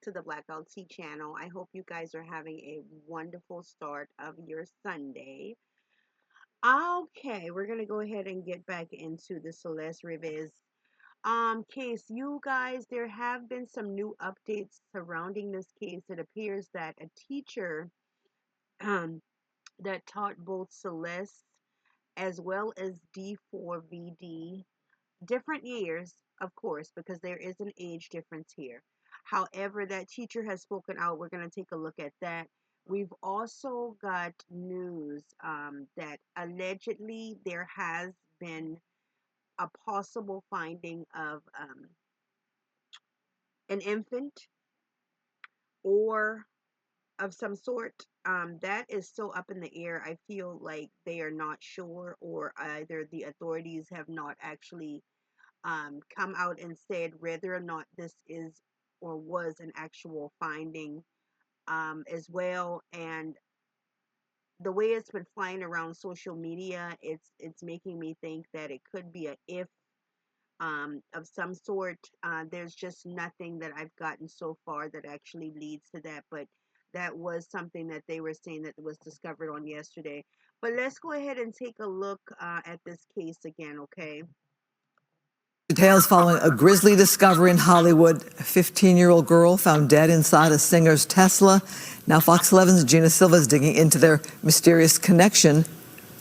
to the Blackout Tea channel. I hope you guys are having a wonderful start of your Sunday. Okay, we're gonna go ahead and get back into the Celeste Rivas case. You guys, there have been some new updates surrounding this case. It appears that a teacher um, that taught both Celeste as well as D4vd, different years, of course, because there is an age difference here. However, that teacher has spoken out. We're going to take a look at that. We've also got news that allegedly there has been a possible finding of an infant or of some sort. That is still up in the air. I feel like they are not sure, or either the authorities have not actually come out and said whether or not this is or was an actual finding as well. And the way it's been flying around social media, it's making me think that it could be a if of some sort. There's just nothing that I've gotten so far that actually leads to that, but that was something that they were saying that was discovered on yesterday. But let's go ahead and take a look at this case again, okay? Details following a grisly discovery in Hollywood. A 15-year-old girl found dead inside a singer's Tesla. Now Fox 11's Gina Silva is digging into their mysterious connection.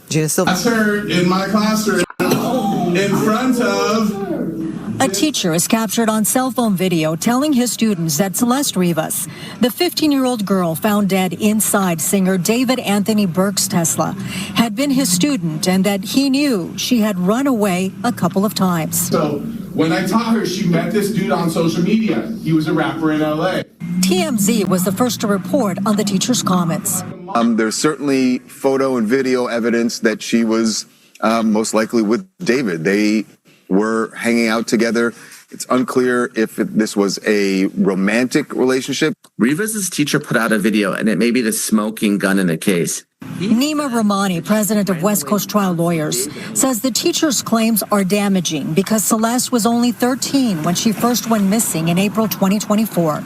Gina Silva. That's her in my classroom in front of... A teacher is captured on cell phone video telling his students that Celeste Rivas, the 15-year-old girl found dead inside singer David Anthony Burke's Tesla, had been his student and that he knew she had run away a couple of times. So when I taught her, she met this dude on social media. He was a rapper in LA. TMZ was the first to report on the teacher's comments. There's certainly photo and video evidence that she was most likely with David. They were hanging out together. It's unclear if this was a romantic relationship. Rivas' teacher put out a video, and it may be the smoking gun in the case. Nima Rahmani, president of West Coast Trial Lawyers, says the teacher's claims are damaging because Celeste was only 13 when she first went missing in April 2024.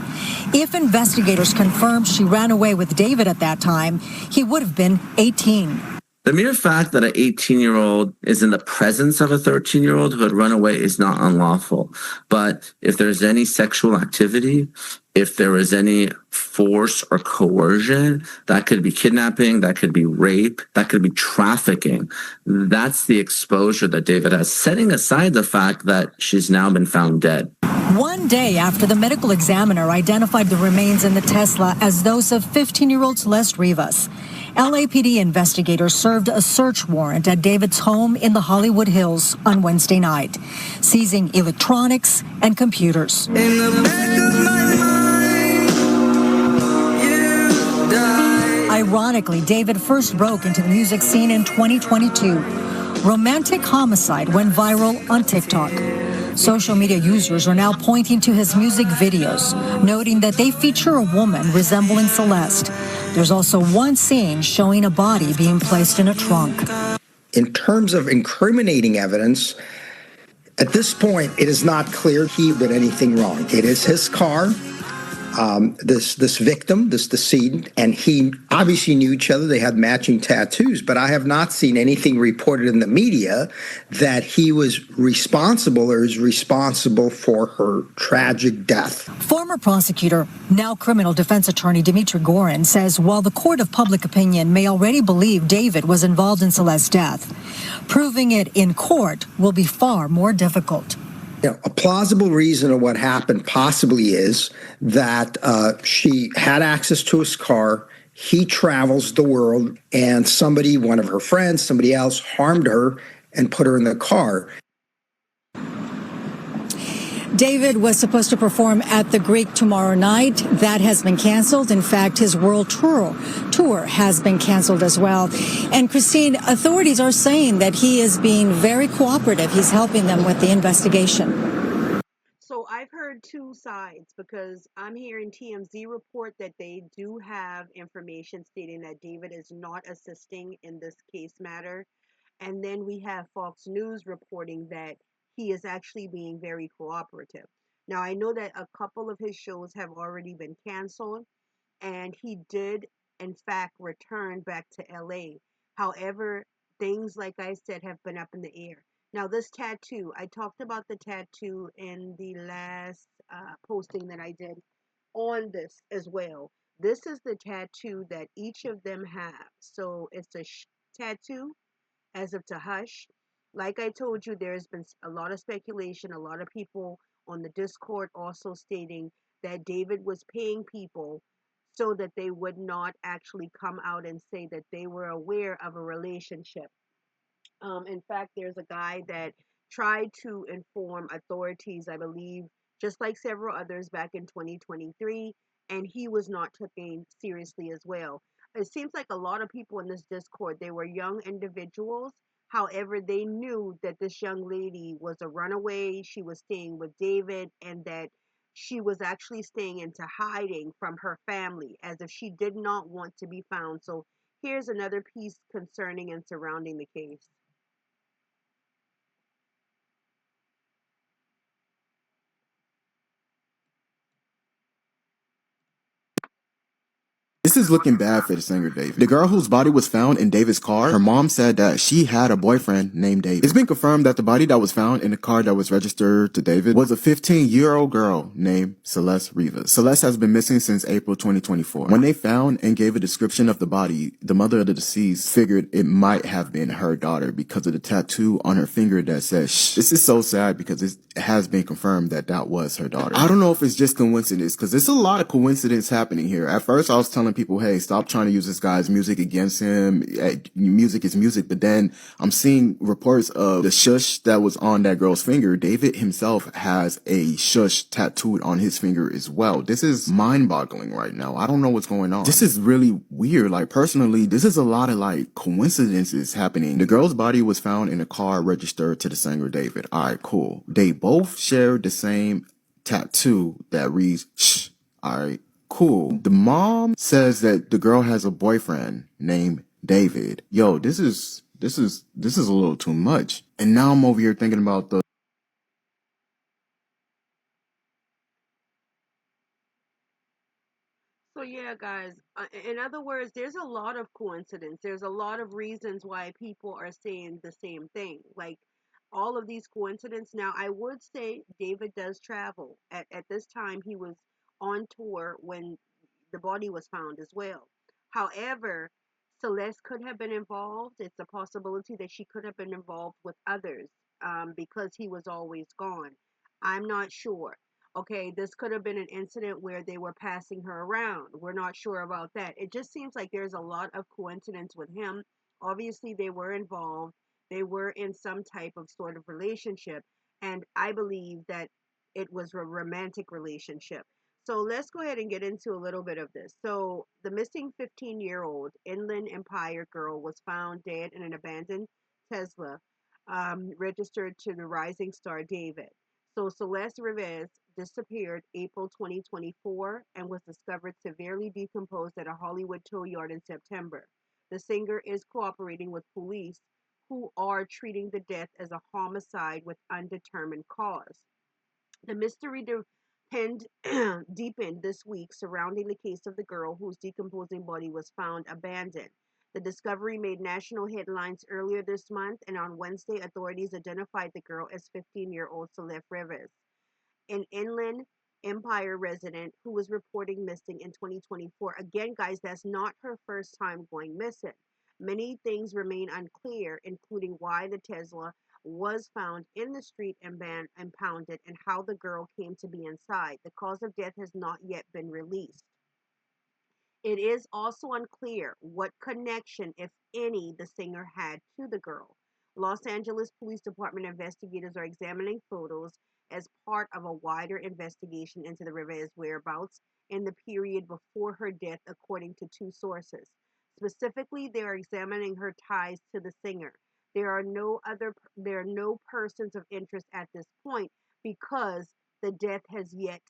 If investigators confirm she ran away with David at that time, he would have been 18. The mere fact that an 18-year-old is in the presence of a 13-year-old who had run away is not unlawful. But if there's any sexual activity, if there is any force or coercion, that could be kidnapping, that could be rape, that could be trafficking. That's the exposure that David has, setting aside the fact that she's now been found dead. One day after the medical examiner identified the remains in the Tesla as those of 15-year-old Celeste Rivas, LAPD investigators served a search warrant at David's home in the Hollywood Hills on Wednesday night, seizing electronics and computers. Ironically, David first broke into the music scene in 2022. Romantic Homicide went viral on TikTok. Social media users are now pointing to his music videos, noting that they feature a woman resembling Celeste. There's also one scene showing a body being placed in a trunk. In terms of incriminating evidence, at this point, it is not clear he did anything wrong. It is his car. This victim, this decedent, and he obviously knew each other. They had matching tattoos, but I have not seen anything reported in the media that he was responsible or is responsible for her tragic death. Former prosecutor, now criminal defense attorney Dimitri Gorin says while the court of public opinion may already believe David was involved in Celeste's death, proving it in court will be far more difficult. A plausible reason of what happened possibly is that she had access to his car, he travels the world, and somebody, one of her friends, somebody else, harmed her and put her in the car. David was supposed to perform at the Greek tomorrow night. That has been canceled. In fact, his world tour has been canceled as well. And Christine, authorities are saying that he is being very cooperative. He's helping them with the investigation. So I've heard two sides, because I'm hearing TMZ report that they do have information stating that David is not assisting in this case matter. And then we have Fox News reporting that he is actually being very cooperative. Now, I know that a couple of his shows have already been canceled, and he did, in fact, return back to LA. However, things, like I said, have been up in the air. Now, this tattoo, I talked about the tattoo in the last posting that I did on this as well. This is the tattoo that each of them have. So it's a tattoo as if to hush. Like I told you, there's been a lot of speculation, a lot of people on the Discord also stating that David was paying people so that they would not actually come out and say that they were aware of a relationship. In fact, there's a guy that tried to inform authorities, I believe, just like several others back in 2023, and he was not taken seriously as well. It seems like a lot of people in this Discord, they were young individuals. However, they knew that this young lady was a runaway. She was staying with David, and that she was actually staying into hiding from her family as if she did not want to be found. So here's another piece concerning and surrounding the case. This is looking bad for the singer David. The girl whose body was found in David's car, her mom said that she had a boyfriend named David. It's been confirmed that the body that was found in the car that was registered to David was a 15-year-old girl named Celeste Rivas. Celeste has been missing since April 2024. When they found and gave a description of the body, the mother of the deceased figured it might have been her daughter because of the tattoo on her finger that says shh. This is so sad because it has been confirmed that that was her daughter. I don't know if it's just coincidence because there's a lot of coincidence happening here. At first I was telling people, hey, stop trying to use this guy's music against him. Music is music. But then I'm seeing reports of the shush that was on that girl's finger. David himself has a shush tattooed on his finger as well. This is mind-boggling right now. I don't know what's going on. This is really weird. Like, personally, this is a lot of like coincidences happening. The girl's body was found in a car registered to the singer David. All right, cool. They both shared the same tattoo that reads shh. All right, cool. The mom says that the girl has a boyfriend named David. Yo, this is a little too much. And now I'm over here thinking about the So yeah, guys, in other words, there's a lot of coincidence. There's a lot of reasons why people are saying the same thing. Like all of these coincidences. Now, I would say David does travel. At this time, he was on tour when the body was found as well. However, Celeste could have been involved. It's a possibility that she could have been involved with others because he was always gone. I'm not sure. Okay, this could have been an incident where they were passing her around. We're not sure about that. It just seems like there's a lot of coincidence with him. Obviously, they were involved, they were in some type of sort of relationship, and I believe that it was a romantic relationship. So let's go ahead and get into a little bit of this. So, the missing 15-year-old Inland Empire girl was found dead in an abandoned Tesla registered to the rising star David. So Celeste Rivas disappeared April 2024 and was discovered severely decomposed at a Hollywood tow yard in September. The singer is cooperating with police who are treating the death as a homicide with undetermined cause. The mystery deepened this week surrounding the case of the girl whose decomposing body was found abandoned. The discovery made national headlines earlier this month, and on Wednesday, authorities identified the girl as 15-year-old Celeste Rivas, an Inland Empire resident who was reporting missing in 2024. Again, guys, that's not her first time going missing. Many things remain unclear, including why the Tesla was found in the street and impounded and how the girl came to be inside. The cause of death has not yet been released. It is also unclear what connection, if any, the singer had to the girl. Los Angeles Police Department investigators are examining photos as part of a wider investigation into the Rivas' whereabouts in the period before her death, according to two sources. Specifically, they are examining her ties to the singer. There are no persons of interest at this point because the death has yet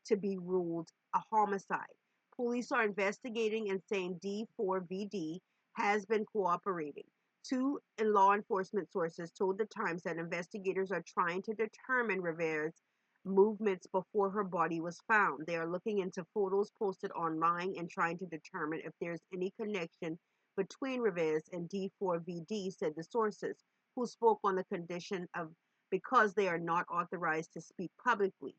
to be ruled a homicide. Police are investigating and saying D4vd has been cooperating. Two law enforcement sources told the Times that investigators are trying to determine Rivera's movements before her body was found. They are looking into photos posted online and trying to determine if there's any connection between Rivas and D4vd, said the sources, who spoke on the condition of because they are not authorized to speak publicly.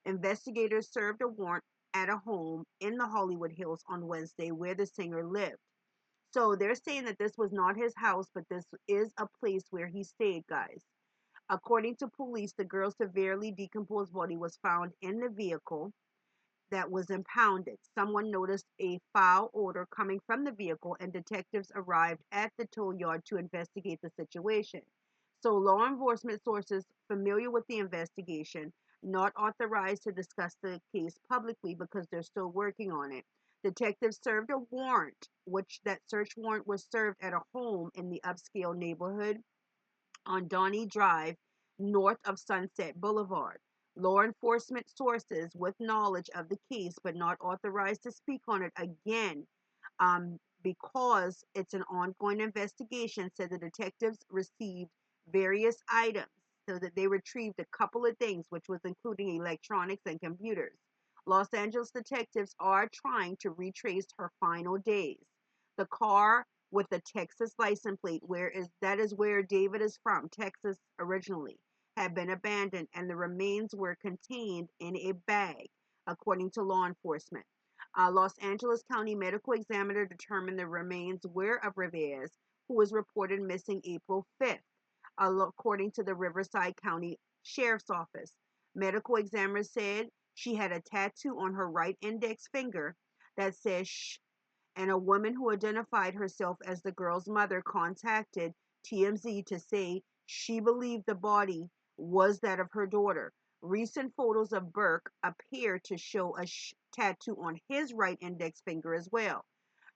Investigators served a warrant at a home in the Hollywood Hills on Wednesday where the singer lived. So they're saying that this was not his house, but this is a place where he stayed, guys. According to police, the girl's severely decomposed body was found in the vehicle that was impounded. Someone noticed a foul odor coming from the vehicle, and detectives arrived at the tow yard to investigate the situation. So, law enforcement sources familiar with the investigation, not authorized to discuss the case publicly because they're still working on it. Detectives served a warrant, which that search warrant was served at a home in the upscale neighborhood on Donny Drive, north of Sunset Boulevard. Law enforcement sources with knowledge of the case but not authorized to speak on it again because it's an ongoing investigation, said the detectives received various items. So that they retrieved a couple of things, which was including electronics and computers. Los Angeles detectives are trying to retrace her final days. The car with the Texas license plate, that is where David is from, Texas originally, had been abandoned and the remains were contained in a bag, according to law enforcement. Los Angeles County medical examiner determined the remains were of Rivas, who was reported missing April 5th, according to the Riverside County Sheriff's Office. Medical examiner said she had a tattoo on her right index finger that says shh, and a woman who identified herself as the girl's mother contacted TMZ to say she believed the body was that of her daughter. Recent photos of Burke appear to show a tattoo on his right index finger as well.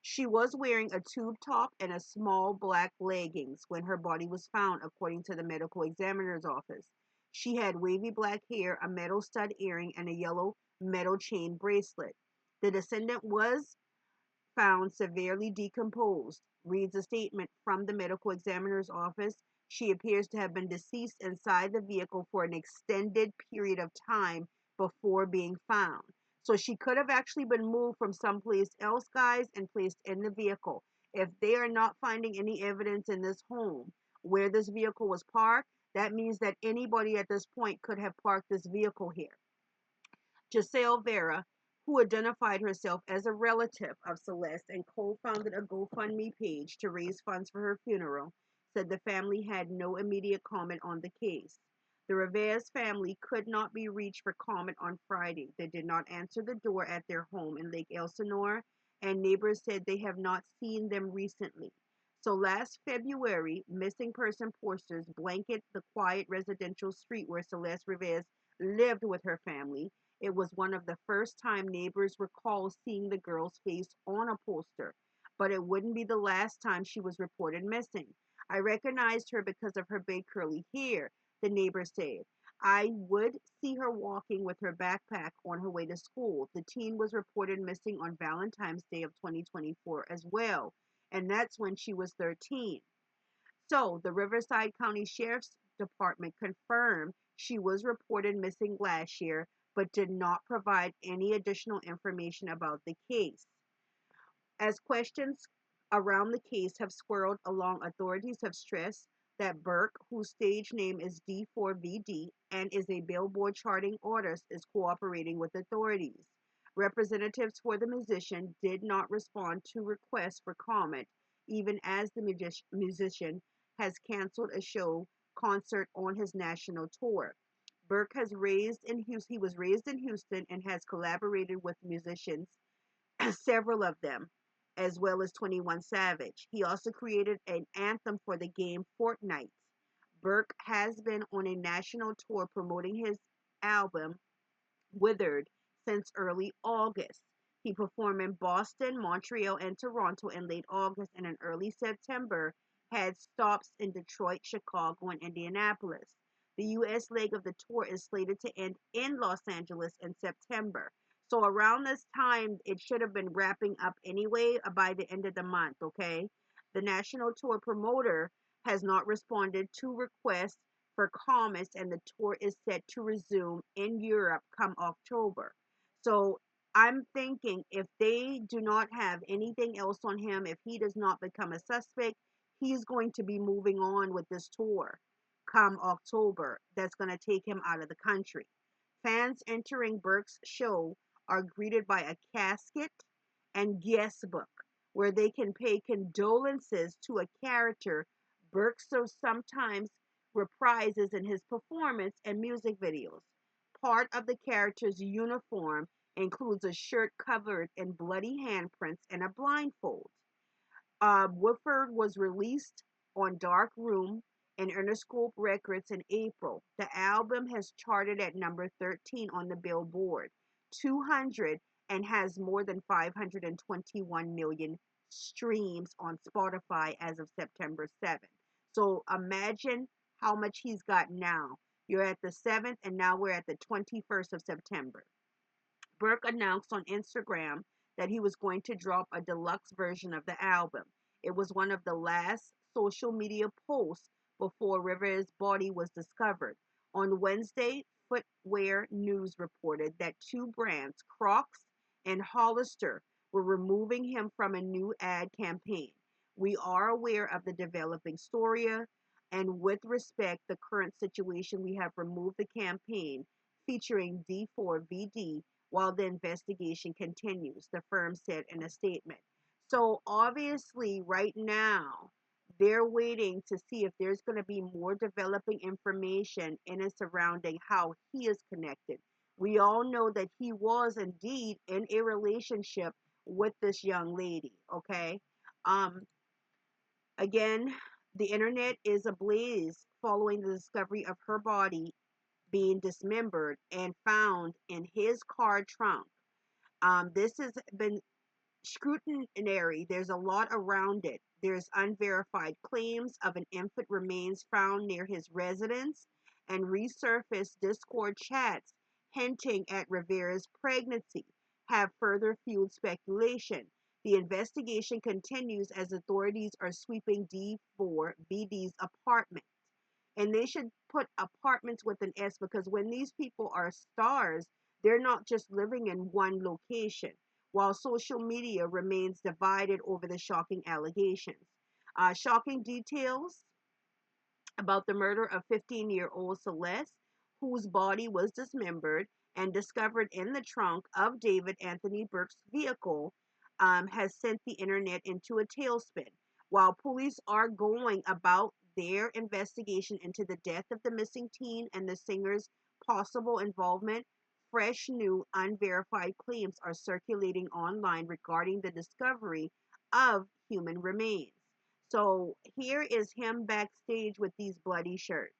She was wearing a tube top and a small black leggings when her body was found, according to the medical examiner's office. She had wavy black hair, a metal stud earring, and a yellow metal chain bracelet. The descendant was found severely decomposed, reads a statement from the medical examiner's office. She appears to have been deceased inside the vehicle for an extended period of time before being found. So she could have actually been moved from someplace else, guys, and placed in the vehicle. If they are not finding any evidence in this home where this vehicle was parked, that means that anybody at this point could have parked this vehicle here. Giselle Vera, who identified herself as a relative of Celeste and co-founded a GoFundMe page to raise funds for her funeral, said the family had no immediate comment on the case. The Rivas family could not be reached for comment on Friday. They did not answer the door at their home in Lake Elsinore, and neighbors said they have not seen them recently. So last February, missing person posters blanket the quiet residential street where Celeste Rivas lived with her family. It was one of the first time neighbors recall seeing the girl's face on a poster, but it wouldn't be the last time she was reported missing. I recognized her because of her big curly hair, the neighbor said. I would see her walking with her backpack on her way to school. The teen was reported missing on Valentine's Day of 2024 as well, and that's when she was 13. So, the Riverside County Sheriff's Department confirmed she was reported missing last year, but did not provide any additional information about the case. As questions around the case have swirled along, authorities have stressed that Burke, whose stage name is D4vd and is a Billboard charting artist, is cooperating with authorities. Representatives for the musician did not respond to requests for comment, even as the musician has canceled a show concert on his national tour. Burke has raised in Houston. He was raised in Houston and has collaborated with musicians, several of them, as well as 21 Savage. He also created an anthem for the game Fortnite. Burke has been on a national tour promoting his album Withered since early August. He performed in Boston, Montreal, and Toronto in late August, and in early September had stops in Detroit, Chicago, and Indianapolis. The U.S. leg of the tour is slated to end in Los Angeles in September. So around this time, it should have been wrapping up anyway by the end of the month, okay? The national tour promoter has not responded to requests for comments, and the tour is set to resume in Europe come October. So I'm thinking if they do not have anything else on him, if he does not become a suspect, he's going to be moving on with this tour come October. That's going to take him out of the country. Fans entering Burke's show are greeted by a casket and guest book where they can pay condolences to a character Burke so sometimes reprises in his performance and music videos. Part of the character's uniform includes a shirt covered in bloody handprints and a blindfold. Woodford was released on Dark Room and Interscope Records in April. The album has charted at number 13 on the Billboard 200 and has more than 521 million streams on Spotify as of September 7th. So imagine how much he's got now. You're at the 7th, and now we're at the 21st of September. Burke announced on Instagram that he was going to drop a deluxe version of the album. It was one of the last social media posts before Rivers' body was discovered. On Wednesday, Footwear News reported that two brands, Crocs and Hollister, were removing him from a new ad campaign. We are aware of the developing story, and with respect the current situation, we have removed the campaign featuring D4vd while the investigation continues, the firm said in a statement. So obviously, right now, they're waiting to see if there's going to be more developing information in and surrounding how he is connected. We all know that he was indeed in a relationship with this young lady, okay? Um, Again, the internet is ablaze following the discovery of her body being dismembered and found in his car trunk. This has been scrutinary. There's a lot around it. There's unverified claims of an infant remains found near his residence and resurfaced Discord chats hinting at Rivera's pregnancy have further fueled speculation. The investigation continues as authorities are sweeping D4vd's apartment. And they should put apartments with an S because when these people are stars, they're not just living in one location, while social media remains divided over the shocking allegations. Shocking details about the murder of 15-year-old Celeste, whose body was dismembered and discovered in the trunk of David Anthony Burke's vehicle, has sent the internet into a tailspin. While police are going about their investigation into the death of the missing teen and the singer's possible involvement, fresh, new, unverified claims are circulating online regarding the discovery of human remains. So here is him backstage with these bloody shirts.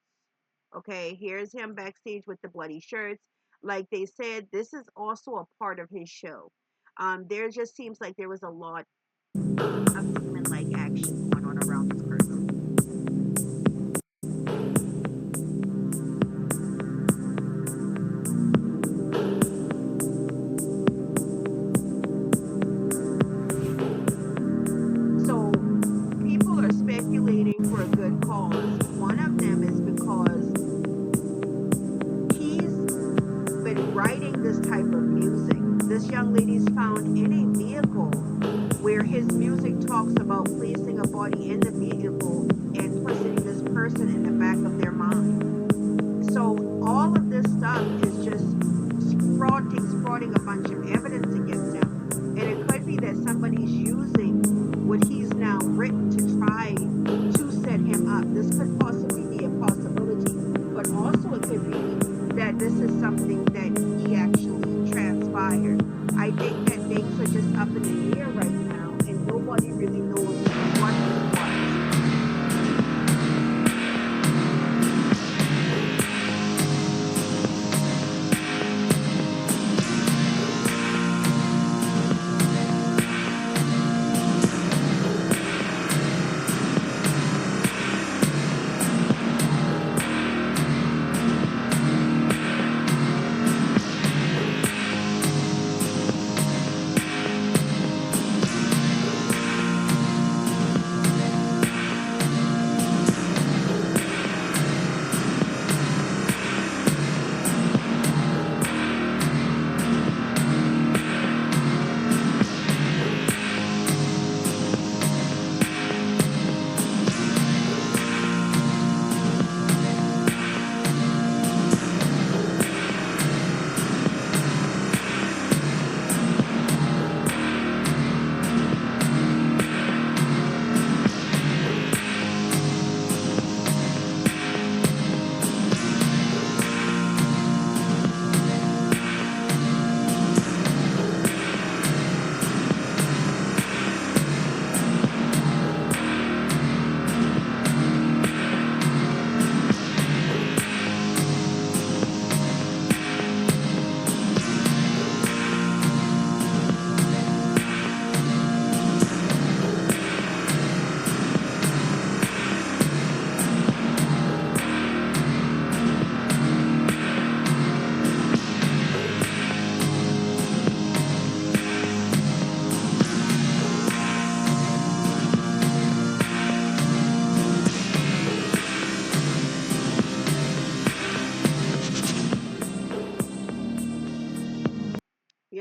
Okay, here's him backstage with the bloody shirts. Like they said, this is also a part of his show. There just seems like there was a lot of demon-like action going on around this person. So people are speculating for a good cause. One of them is because he's been writing this type of music. This young lady's found in a vehicle where his music talks about placing a body in the vehicle and placing this person in the back of their mind. So all of this stuff is just sprouting a bunch of evidence against him. And it could be that somebody's using what he's now written to try to set him up. This could possibly be a possibility. But also it could be that this is something that he actually transpired. I think that things are just up in the air right now, and nobody really knows what it was.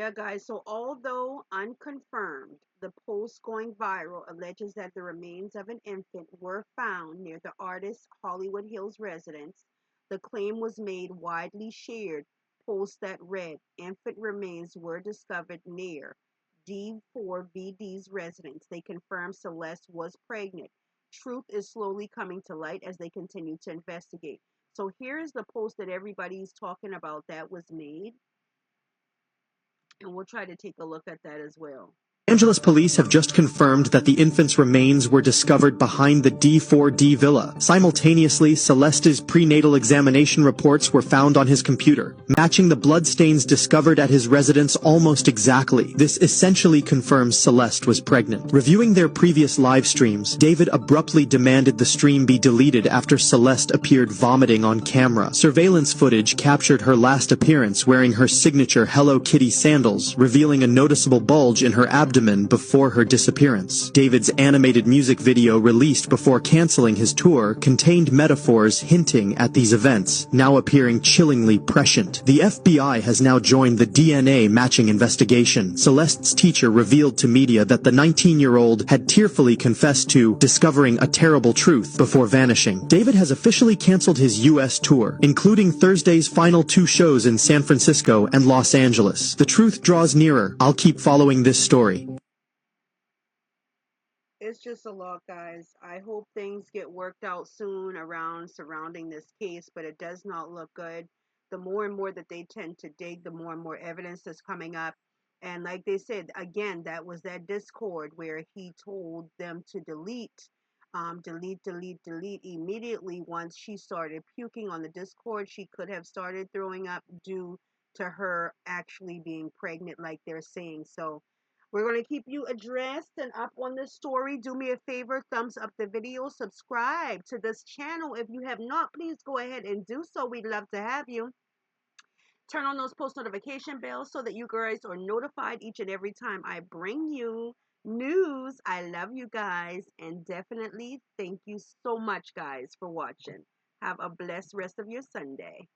Yeah, guys. So, although unconfirmed, the post going viral alleges that the remains of an infant were found near the artist's Hollywood Hills residence. The claim was made widely shared post that read, "Infant remains were discovered near D4vd's residence. They confirmed Celeste was pregnant. Truth is slowly coming to light as they continue to investigate." So, here's the post that everybody's talking about that was made, and we'll try to take a look at that as well. Angeles police have just confirmed that the infant's remains were discovered behind the D4D villa. Simultaneously, Celeste's prenatal examination reports were found on his computer, matching the bloodstains discovered at his residence almost exactly. This essentially confirms Celeste was pregnant. Reviewing their previous live streams, David abruptly demanded the stream be deleted after Celeste appeared vomiting on camera. Surveillance footage captured her last appearance wearing her signature Hello Kitty sandals, revealing a noticeable bulge in her abdomen before her disappearance. David's animated music video released before canceling his tour contained metaphors hinting at these events, now appearing chillingly prescient. The FBI has now joined the DNA matching investigation. Celeste's teacher revealed to media that the 19-year-old had tearfully confessed to discovering a terrible truth before vanishing. David has officially canceled his U.S. tour, including Thursday's final 2 shows in San Francisco and Los Angeles. The truth draws nearer. I'll keep following this story. It's just a lot, guys. I hope things get worked out soon around surrounding this case, but it does not look good. The more and more that they tend to dig, the more and more evidence is coming up. And like they said, again, that was that Discord where he told them to delete immediately. Once she started puking on the Discord, she could have started throwing up due to her actually being pregnant, like they're saying. So we're going to keep you addressed and up on this story. Do me a favor, thumbs up the video, subscribe to this channel. If you have not, please go ahead and do so. We'd love to have you. Turn on those post notification bells so that you guys are notified each and every time I bring you news. I love you guys, and definitely thank you so much, guys, for watching. Have a blessed rest of your Sunday.